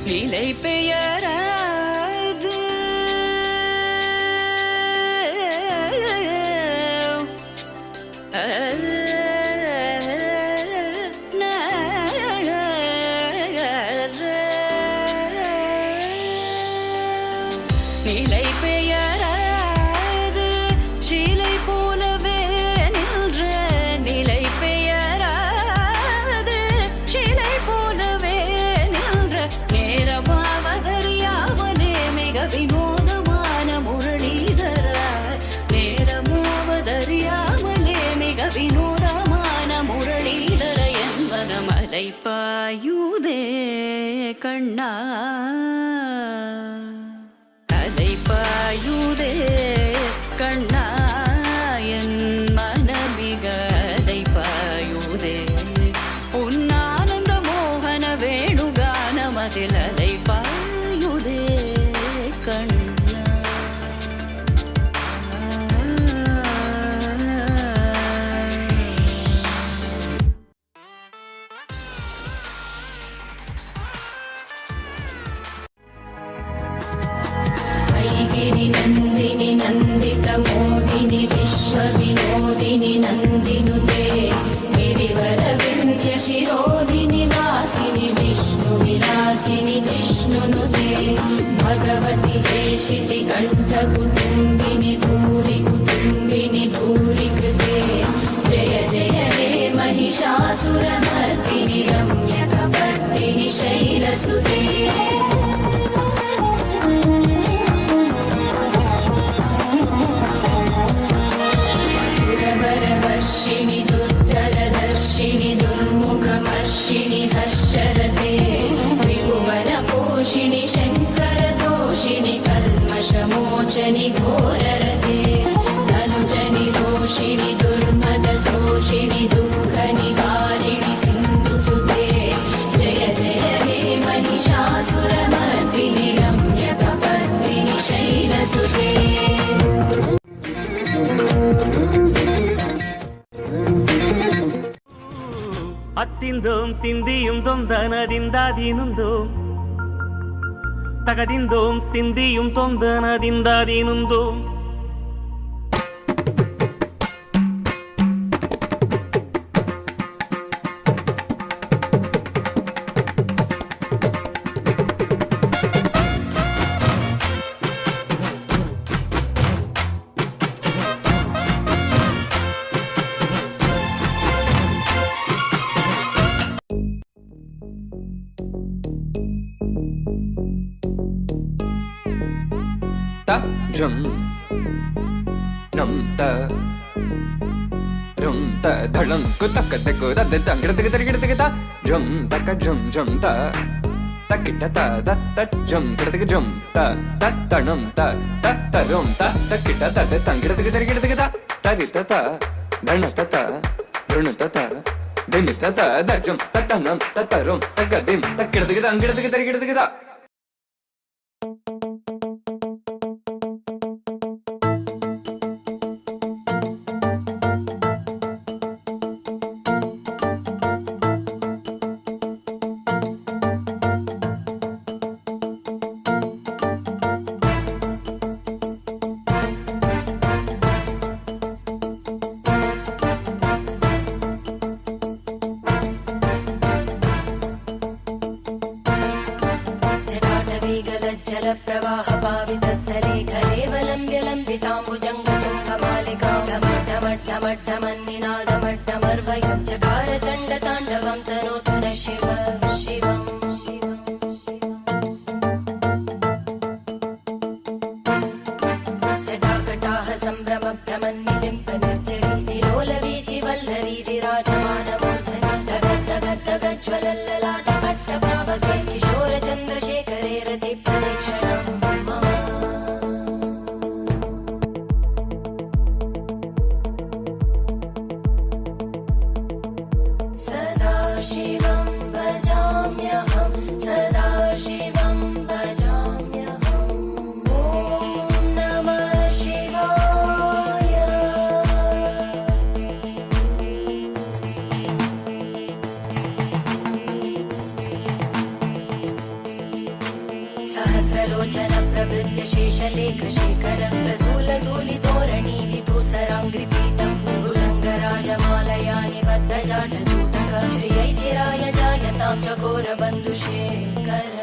நிலை பெயராது நிலை பெயராது சிலை போலவே நின்ற நிலை பெயராது சிலை போலவே நின்ற நேரமாவதறியாமலே மிக வினோதமான முரளிதர நேரமாவதறியாமலே மிக வினோதமான முரளிதர என்பன மலை பாயுதே கண்ணா பாயுதே கண்ணா என் மனமிக அலை பாயுதே உன்னானந்த மோகன வேணுகானமதில் அலை பாயுதே கண்ணா. नन्दिनि नन्दित मोदिनि विश्वविनोदिनि नन्दिनुते गिरिवरविन्ध्य शिरोधिनि वासिनि विष्णुविलासिनि जिष्णुनुते भगवति हेशिति कण्ठकुटुम्बिनि भूरि कुटुम्बिनि भूरि कृते जय जय हे महिषासुरमर्दिनि रम्यकपर्दिनि शैलसुते वर्षिणि दुर्धरदर्शिनि दुर्मुखमर्षिणि हर्षरते त्रिभुवनपोषिणि शङ्करतोषिणि कल्मषमोचनि घोररते धनुजनि रोषिणि दुर्मदशोषिणि दुःखनिवारिणि सिन्धुसुते जय जय हे Mahishasuramardini रम्यकपर्दिनि शैलसुते ಅತ್ತಿಂದೋಂ ತಿಂದಿಯುಂ ತೊಂದನದಿಂದಾದೀನುಂದೋಂ ತಗದಿಂದೋಂ ತಿಂದಿಯುಂ ತೊಂದನದಿಂದಾದೀನುಂದೋಂ Jum num ta rum ta dhalam kutak tak da da tangir tak tak tak ta jum tak jum jum ta takita ta da ta jum tak jum ta ta tanum ta ta rum ta takita ta da tangir tak tak ta tarita ta dhanata ta runata ta dimita ta da jum ta tanum ta rum tagadim takir tak tangir tak ta जलप्रवाहपावितस्थले कलेवलम्ब्य लम्बिताम्बुजङ्गतुङ्गमालिका ढमड्ढमड्ढमड्ढमन्निनादमड्ढमर्वयं चकार चण्डताण्डवं तनोतु न शिव शिवम् जटाकटाह सम्भ्रमभ्रमन्निलिम्प निर्जरी विलोलवीचि वल्लरी विराजमानमूर्धनि धगद्धगद्धगज्ज्वलल्ललाटकट्टपावके किशोरचन्द्रशेखरे रति प्रदक्षिणम् सदा शिवं भजाम्यहं सदा शिवं भजाम्यहम् ॐ नमः शिवाय। सहस्रलोचन प्रभृत्य शेषलेख शेखर प्रसूलतूलितोरणी विदूसराङ्घ्रिपीठ भुजङ्गराजमालया निबद्धजाटजूटक श्रियै चिराय जायतां चकोरबन्धुशेखर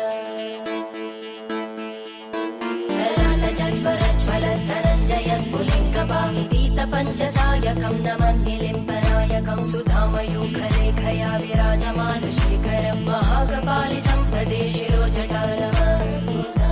ज्वलद्धनञ्जय स्फुलिङ्गपाणिपीत पञ्चसायकं नमन्निलिम्पनायकं सुधामयूखलेखया विराजमान शेखरं महाकपालि सम्पदे शिरोजटालमस्तु